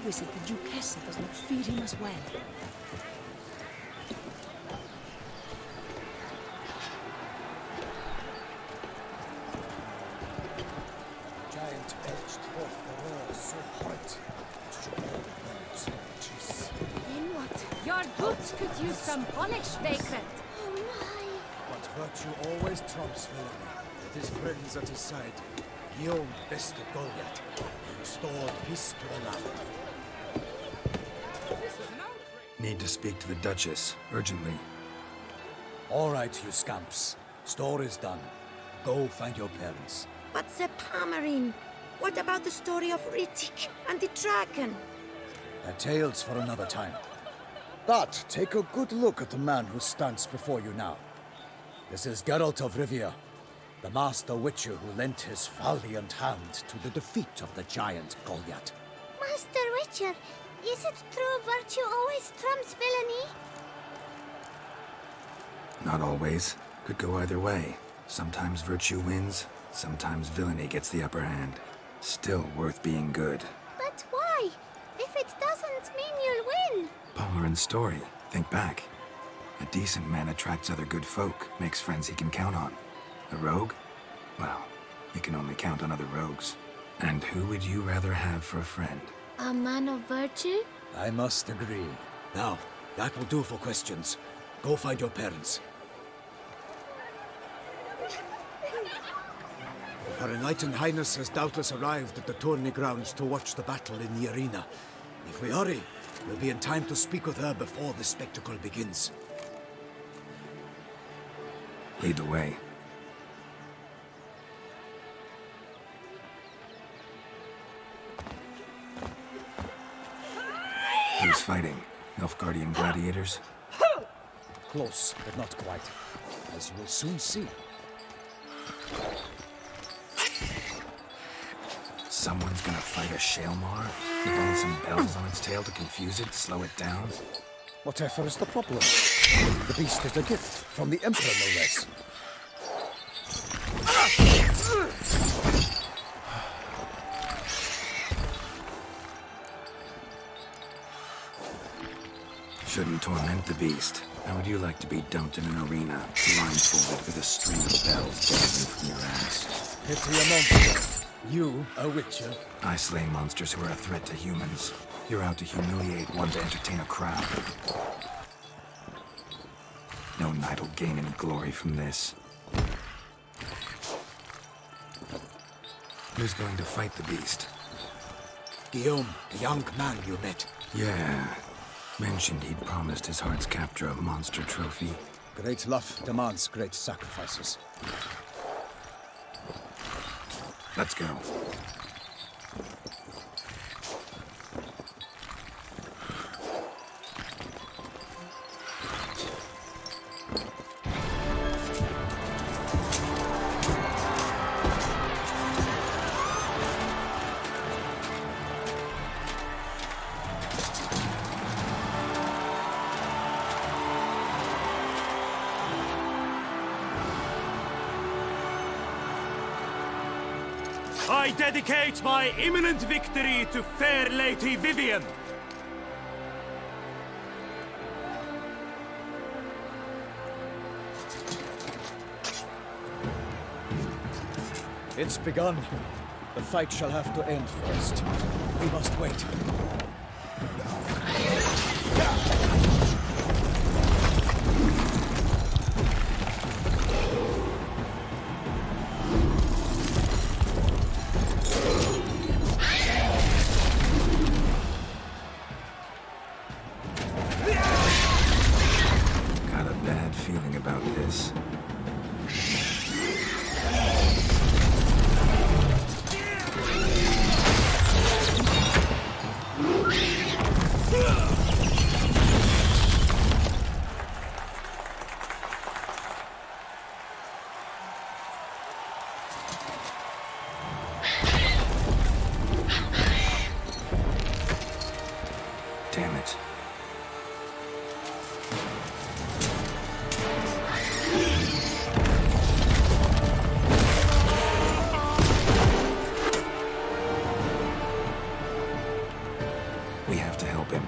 How is it the Duchessa does not feed him as well? Giant belched forth the roar so hot, it shook all the bones in the cheese. Then what? Your boots could use some polish, vagrant. Oh my! But virtue always trumps villainy. With his friends at his side, Guillaume bested Goliath and restored peace to the land. Need to speak to the Duchess, urgently. All right, you scamps. Store is done. Go find your parents. But the Pomerine, what about the story of Rittik and the dragon? They're tales for another time. But take a good look at the man who stands before you now. This is Geralt of Rivia, the master witcher who lent his valiant hand to the defeat of the giant Goliath. Master Witcher, is it true virtue always trumps villainy? Not always. Could go either way. Sometimes virtue wins, sometimes villainy gets the upper hand. Still worth being good. But why? If it doesn't mean you'll win. Palmerin's story. Think back. A decent man attracts other good folk, makes friends he can count on. A rogue? Well, you can only count on other rogues. And who would you rather have for a friend? A man of virtue? I must agree. Now, that will do for questions. Go find your parents. Her Enlightened Highness has doubtless arrived at the tourney grounds to watch the battle in the arena. If we hurry, we'll be in time to speak with her before the spectacle begins. Lead the way. Who's fighting? Nilfgaardian gladiators? Close, but not quite. As you will soon see. Someone's gonna fight a Shaelmar? With only some bells on its tail to confuse it, slow it down? Whatever is the problem? The beast is a gift from the Emperor, no less. Shouldn't torment the beast. How would you like to be dumped in an arena, blindfolded with a string of bells dangling from your ass? Pity a monster. You, a witcher. I slay monsters who are a threat to humans. You're out to humiliate one to entertain a crowd. No knight will gain any glory from this. Who's going to fight the beast? Guillaume, the young man you met. Yeah. Mentioned he'd promised his heart's capture a monster trophy. Great love demands great sacrifices. Let's go. I dedicate my imminent victory to fair Lady Vivian. It's begun. The fight shall have to end first. We must wait. Got a bad feeling about this. Damn it. We have to help him.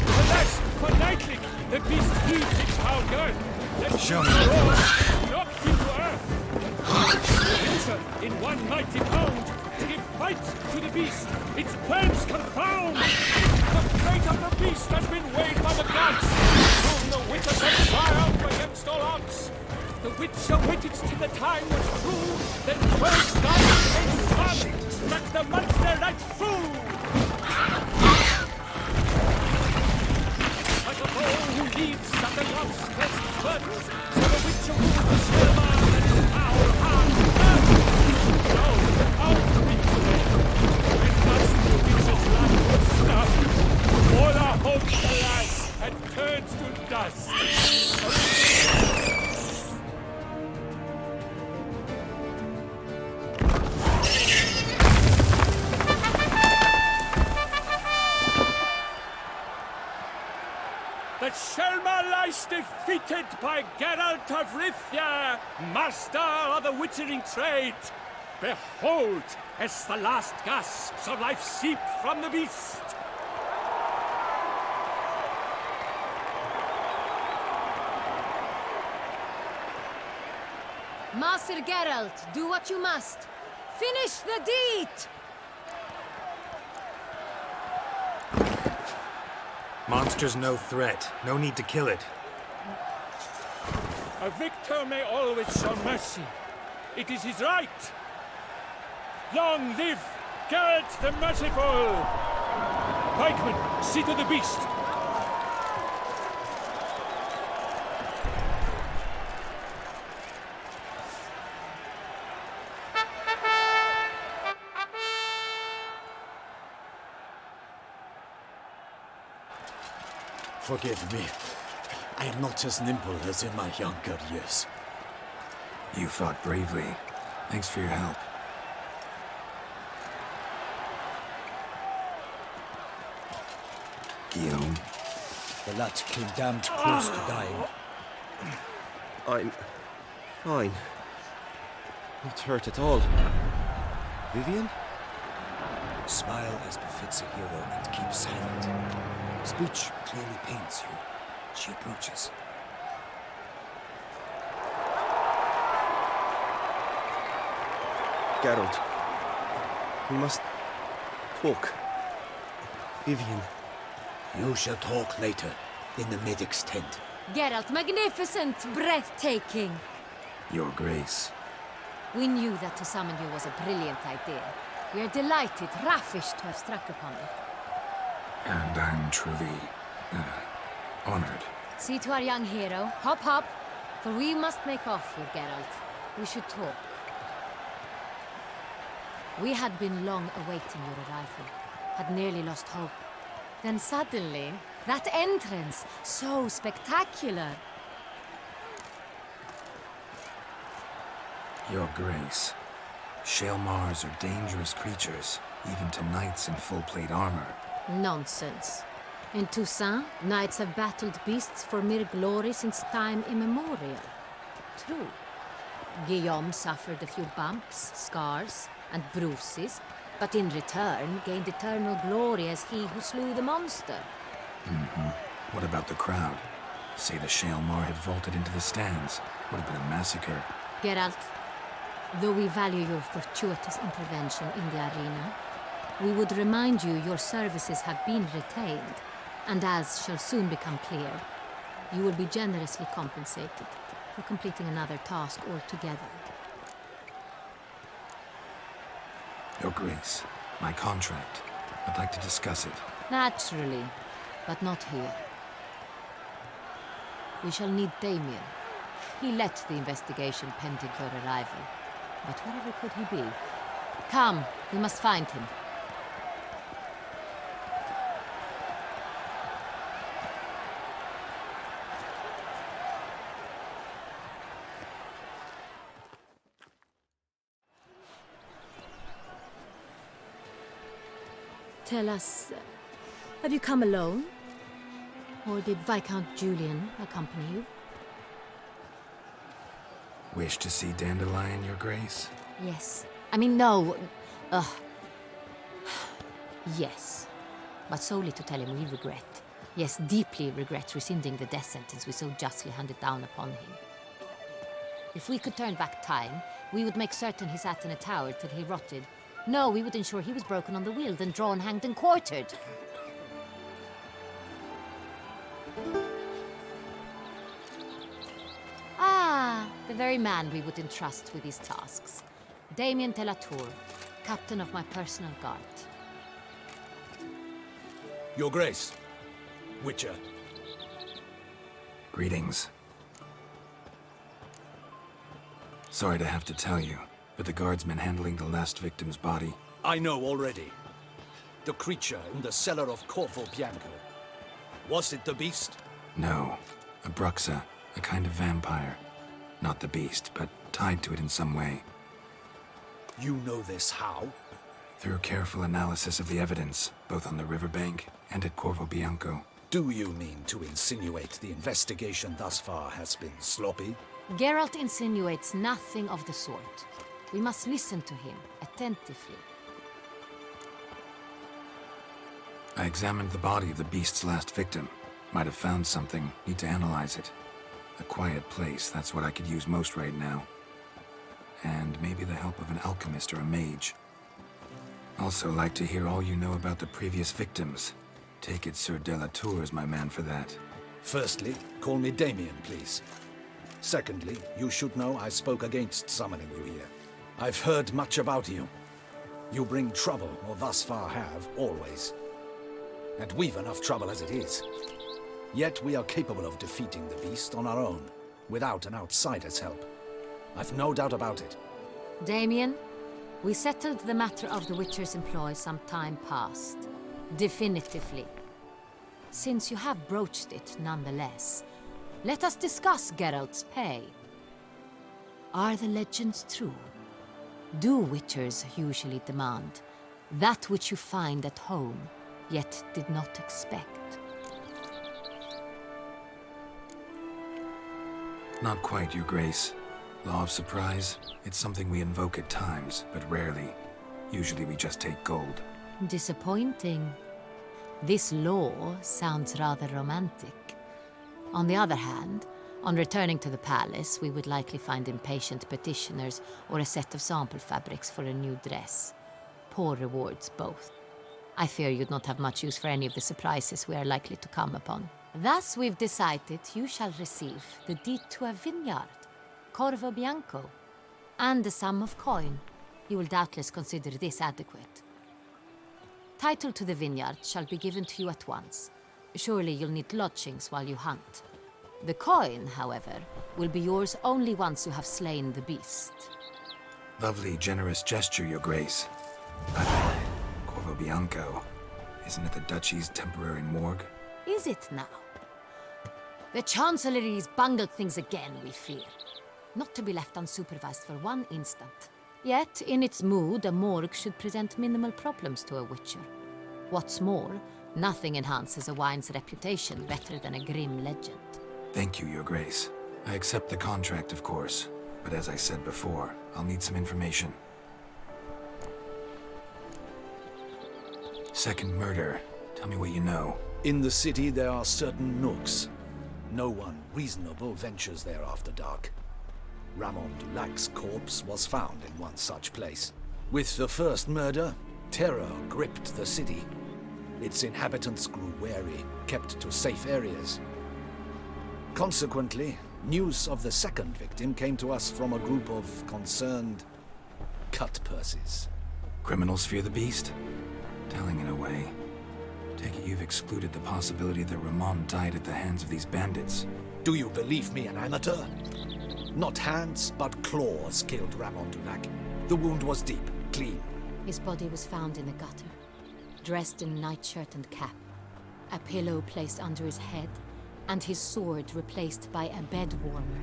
Alas, for nightly, the beast heaves its foul girth. Show me. Knocked him to earth. Enter in one mighty pound to give fight to the beast. Its plans confound. The fate of the beast has been weighed by the gods. Soon the witches have triumphed against all odds. The witcher waited till the time was true. Then 12 gods came to one, struck the monster right through. Like a bow who leaves at the love's first burden, so the witcher ruled the silver and his power hard earth. No, outreach away. With us the witcher's life was snuffed. All our hopes, alas, had turned to dust. The Shelma lies defeated by Geralt of Rivia, master of the witchering trade. Behold, as the last gasps of life seep from the beast. Master Geralt, do what you must. Finish the deed! Monster's no threat. No need to kill it. A victor may always show mercy. It is his right. Long live Geralt the Merciful! Pikeman, see to the beast. Forgive me. I am not as nimble as in my younger years. You fought bravely. Thanks for your help. Guillaume, The lad came damned close to dying. I'm fine. Not hurt at all. Vivian? Smile as befits a hero and keep silent. Speech clearly paints you. She approaches. Geralt. We must talk. Vivian. You shall talk later, in the medic's tent. Geralt, magnificent, breathtaking. Your Grace. We knew that to summon you was a brilliant idea. We are delighted, ravished to have struck upon it. And I'm truly, honored. See to our young hero. Hop, hop. For we must make off with Geralt. We should talk. We had been long awaiting your arrival. Had nearly lost hope. Then suddenly, that entrance, so spectacular. Your Grace. Shaelmars are dangerous creatures, even to knights in full-plate armor. Nonsense. In Toussaint, knights have battled beasts for mere glory since time immemorial. True. Guillaume suffered a few bumps, scars, and bruises, but in return gained eternal glory as he who slew the monster. What about the crowd? Say the Shaelmar had vaulted into the stands. Would have been a massacre. Geralt, though we value your fortuitous intervention in the arena, we would remind you your services have been retained, and as shall soon become clear, you will be generously compensated for completing another task altogether. Your Grace, my contract. I'd like to discuss it. Naturally, but not here. We shall need Damien. He led the investigation pending your arrival. But wherever could he be? Come, we must find him. Tell us, have you come alone? Or did Viscount Julian accompany you? Wish to see Dandelion, Your Grace? Yes. I mean, no. Yes. But solely to tell him we regret. Yes, deeply regret rescinding the death sentence we so justly handed down upon him. If we could turn back time, we would make certain he sat in a tower till he rotted. No, we would ensure he was broken on the wheel, then drawn, hanged, and quartered. Ah, the very man we would entrust with these tasks. Damien de la Tour, captain of my personal guard. Your Grace. Witcher. Greetings. Sorry to have to tell you, but the guardsman handling the last victim's body... I know already. The creature in the cellar of Corvo Bianco. Was it the beast? No. A bruxa, a kind of vampire. Not the beast, but tied to it in some way. You know this how? Through careful analysis of the evidence, both on the riverbank and at Corvo Bianco. Do you mean to insinuate the investigation thus far has been sloppy? Geralt insinuates nothing of the sort. We must listen to him attentively. I examined the body of the beast's last victim. Might have found something, need to analyze it. A quiet place, that's what I could use most right now. And maybe the help of an alchemist or a mage. Also like to hear all you know about the previous victims. Take it Sir de la Tour is my man for that. Firstly, call me Damien, please. Secondly, you should know I spoke against summoning you here. I've heard much about you. You bring trouble, or thus far have, always. And we've enough trouble as it is. Yet we are capable of defeating the beast on our own, without an outsider's help. I've no doubt about it. Damien, we settled the matter of the Witcher's employ some time past. Definitively. Since you have broached it nonetheless, let us discuss Geralt's pay. Are the legends true? Do Witchers usually demand that which you find at home, yet did not expect? Not quite, Your Grace. Law of surprise, it's something we invoke at times, but rarely. Usually we just take gold. Disappointing. This law sounds rather romantic. On the other hand, on returning to the palace, we would likely find impatient petitioners or a set of sample fabrics for a new dress. Poor rewards, both. I fear you'd not have much use for any of the surprises we are likely to come upon. Thus, we've decided you shall receive the deed to a vineyard, Corvo Bianco, and a sum of coin. You will doubtless consider this adequate. Title to the vineyard shall be given to you at once. Surely you'll need lodgings while you hunt. The coin, however, will be yours only once you have slain the beast. Lovely, generous gesture, Your Grace. But Corvo Bianco, isn't it the Duchy's temporary morgue? Is it now? The Chancellery's bungled things again, we fear. Not to be left unsupervised for one instant. Yet, in its mood, a morgue should present minimal problems to a Witcher. What's more, nothing enhances a wine's reputation better than a grim legend. Thank you, Your Grace. I accept the contract, of course. But as I said before, I'll need some information. Second murder. Tell me what you know. In the city, there are certain nooks. No one reasonable ventures there after dark. Ramon Dulac's corpse was found in one such place. With the first murder, terror gripped the city. Its inhabitants grew wary, kept to safe areas. Consequently, news of the second victim came to us from a group of concerned cut-purses. Criminals fear the beast? Telling in a way. Take it you've excluded the possibility that Ramon died at the hands of these bandits. Do you believe me an amateur? Not hands, but claws killed Ramon Dulac. The wound was deep, clean. His body was found in the gutter, dressed in nightshirt and cap, a pillow placed under his head, and his sword replaced by a bed warmer.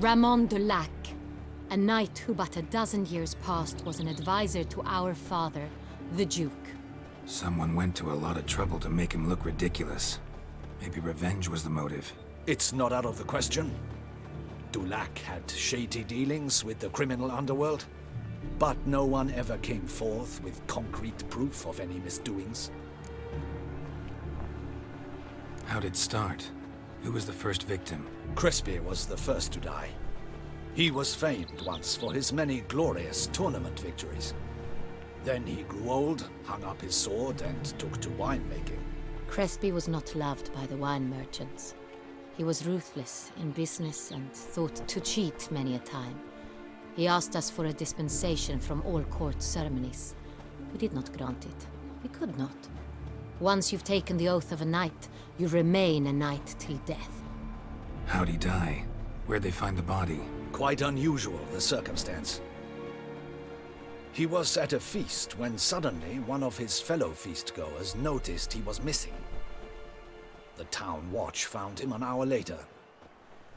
Ramon Dulac, a knight who but a dozen years past was an advisor to our father, the Duke. Someone went to a lot of trouble to make him look ridiculous. Maybe revenge was the motive. It's not out of the question. Dulac had shady dealings with the criminal underworld, but no one ever came forth with concrete proof of any misdoings. How'd it start? Who was the first victim? Crespi was the first to die. He was famed once for his many glorious tournament victories. Then he grew old, hung up his sword, and took to winemaking. Crespi was not loved by the wine merchants. He was ruthless in business and thought to cheat many a time. He asked us for a dispensation from all court ceremonies. We did not grant it. We could not. Once you've taken the oath of a knight, you remain a knight till death. How'd he die? Where'd they find the body? Quite unusual, the circumstance. He was at a feast when suddenly one of his fellow feastgoers noticed he was missing. The town watch found him an hour later.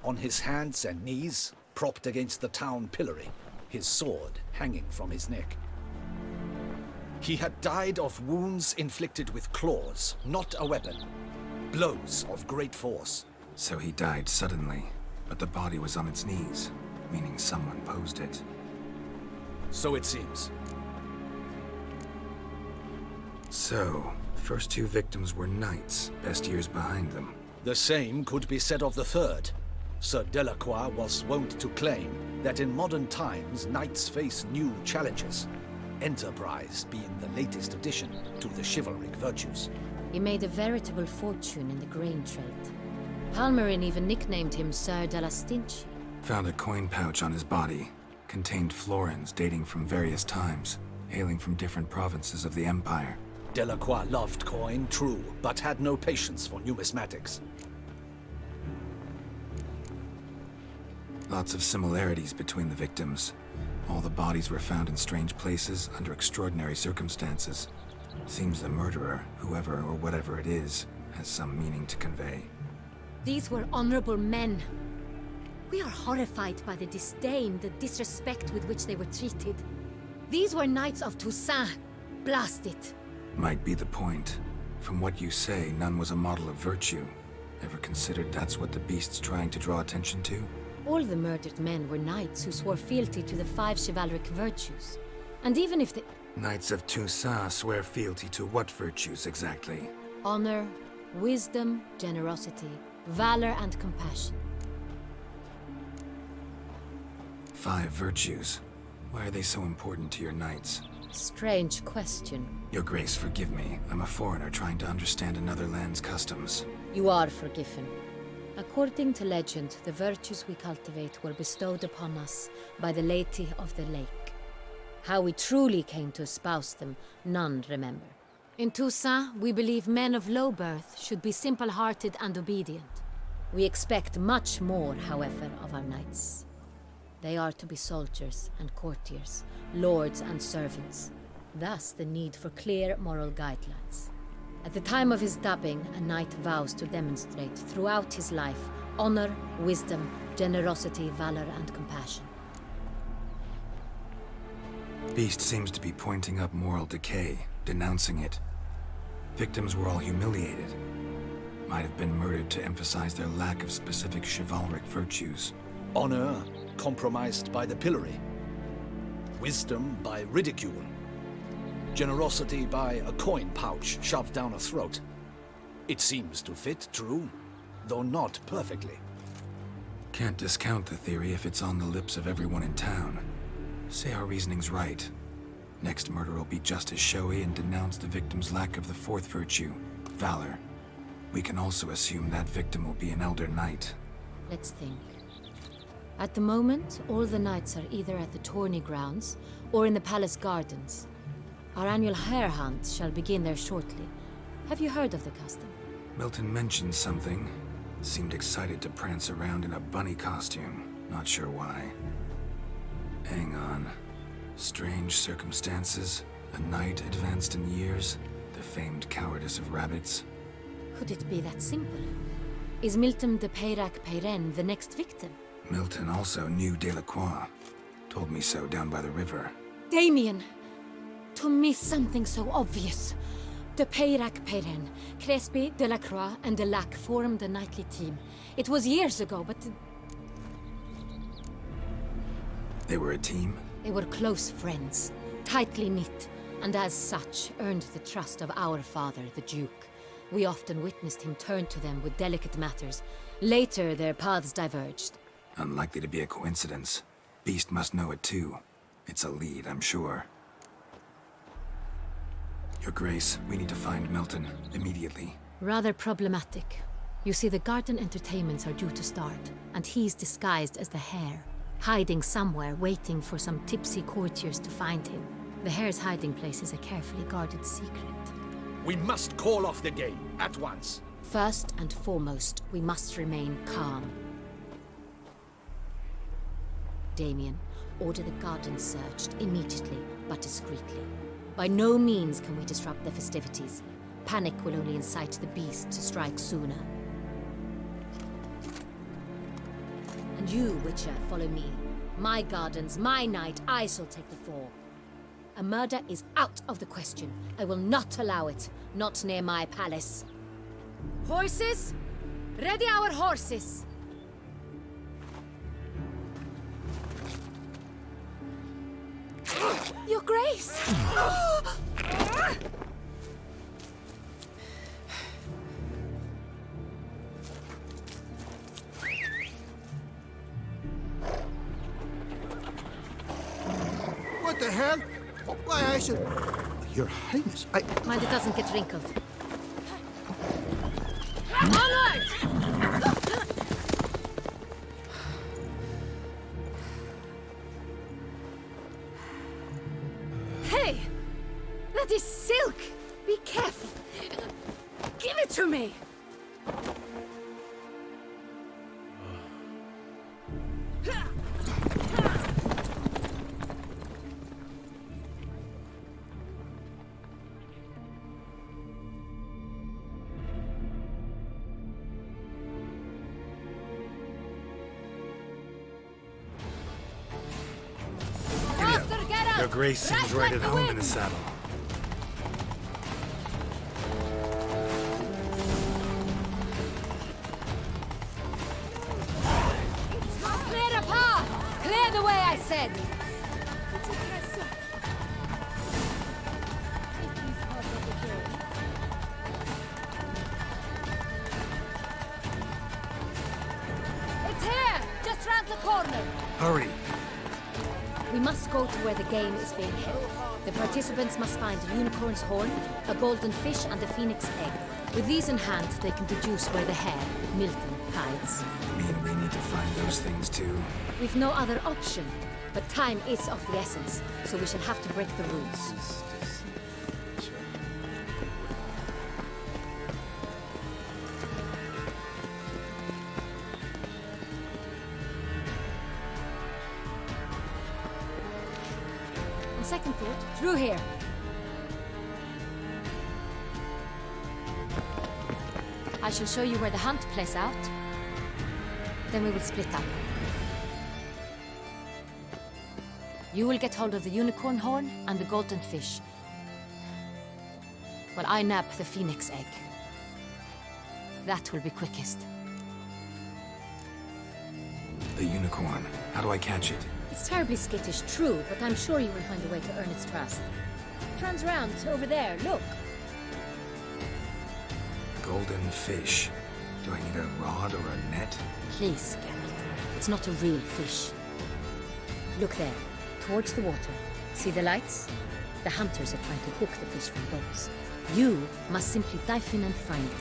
On his hands and knees, propped against the town pillory, his sword hanging from his neck. He had died of wounds inflicted with claws, not a weapon. Blows of great force. So he died suddenly, but the body was on its knees, meaning someone posed it. So it seems. So, first two victims were knights, best years behind them. The same could be said of the third. Sir Delacroix was wont to claim that in modern times knights face new challenges, enterprise being the latest addition to the chivalric virtues. He made a veritable fortune in the grain trade. Palmerin even nicknamed him Sir de la Stinchi. Found a coin pouch on his body. Contained florins dating from various times, hailing from different provinces of the Empire. Delacroix loved coin, true, but had no patience for numismatics. Lots of similarities between the victims. All the bodies were found in strange places under extraordinary circumstances. Seems the murderer, whoever or whatever it is, has some meaning to convey. These were honorable men. We are horrified by the disdain, the disrespect with which they were treated. These were knights of Toussaint. Blast it. Might be the point. From what you say, none was a model of virtue. Ever considered that's what the beast's trying to draw attention to? All the murdered men were knights who swore fealty to the 5 chivalric virtues. And even if the Knights of Toussaint swear fealty to what virtues exactly? honor, wisdom, generosity, valor, and compassion. 5 virtues. Why are they so important to your knights? Strange question. Your Grace, forgive me. I'm a foreigner trying to understand another land's customs. You are forgiven. According to legend, the virtues we cultivate were bestowed upon us by the Lady of the Lake. How we truly came to espouse them, none remember. In Toussaint, we believe men of low birth should be simple-hearted and obedient. We expect much more, however, of our knights. They are to be soldiers and courtiers, lords and servants. Thus, the need for clear moral guidelines. At the time of his dubbing, a knight vows to demonstrate throughout his life honor, wisdom, generosity, valor, and compassion. Beast seems to be pointing up moral decay, denouncing it. Victims were all humiliated. Might have been murdered to emphasize their lack of specific chivalric virtues. Honor compromised by the pillory. Wisdom by ridicule. Generosity by a coin pouch shoved down a throat. It seems to fit, true, though not perfectly. Can't discount the theory if it's on the lips of everyone in town. Say our reasoning's right. Next murder will be just as showy and denounce the victim's lack of the 4th virtue, valor. We can also assume that victim will be an elder knight. Let's think. At the moment, all the knights are either at the tourney grounds or in the palace gardens. Our annual hare hunt shall begin there shortly. Have you heard of the custom? Milton mentioned something. Seemed excited to prance around in a bunny costume. Not sure why. Hang on. Strange circumstances. A knight advanced in years. The famed cowardice of rabbits. Could it be that simple? Is Milton de Peyrac-Peyren the next victim? Milton also knew Delacroix. Told me so down by the river. Damien! To miss something so obvious. De Peyrac Perrin, Crespi, Delacroix, and Delac formed a nightly team. It was years ago, but They were a team? they were close friends, tightly knit, and as such earned the trust of our father, the Duke. We often witnessed him turn to them with delicate matters. Later, their paths diverged. Unlikely to be a coincidence. Beast must know it too. It's a lead, I'm sure. Your Grace, we need to find Milton, immediately. Rather problematic. You see, the garden entertainments are due to start, and he's disguised as the Hare, hiding somewhere, waiting for some tipsy courtiers to find him. The Hare's hiding place is a carefully guarded secret. We must call off the game, at once. First and foremost, we must remain calm. Damien, order the garden searched immediately, but discreetly. By no means can we disrupt the festivities. Panic will only incite the beast to strike sooner. And you, Witcher, follow me. My gardens, my night, I shall take the fall. A murder is out of the question. I will not allow it. Not near my palace. Horses? Ready our horses! Your Grace! What the hell? Why, I should... Your Highness, Mind it doesn't get wrinkled. Onward! Hey! That is silk! Be careful! Give it to me! Your Grace seems right at home in the saddle. Clear the path! Clear the way, I said! It's here! Just round the corner! Hurry! We must go to where the game is being held. The participants must find a unicorn's horn, a golden fish, and a phoenix egg. With these in hand, they can deduce where the Hare, Milton, hides. Mean we need to find those things too? We've no other option, but time is of the essence, so we shall have to break the rules. Second thought, through here. I shall show you where the hunt plays out. Then we will split up. You will get hold of the unicorn horn and the golden fish, while I nab the phoenix egg. That will be quickest. The unicorn. How do I catch it? It's terribly skittish, true, but I'm sure you will find a way to earn its trust. Turns round, over there, look. Golden fish. Do I need a rod or a net? Please, Geralt. It's not a real fish. Look there, towards the water. See the lights? The hunters are trying to hook the fish from boats. You must simply dive in and find it.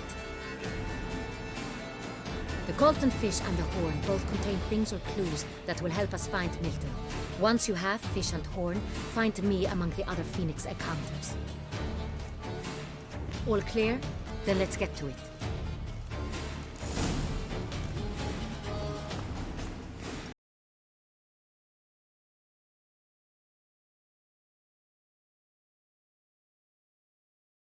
The golden fish and the horn both contain things or clues that will help us find Milton. Once you have fish and horn, find me among the other phoenix egg hunters. All clear? Then let's get to it.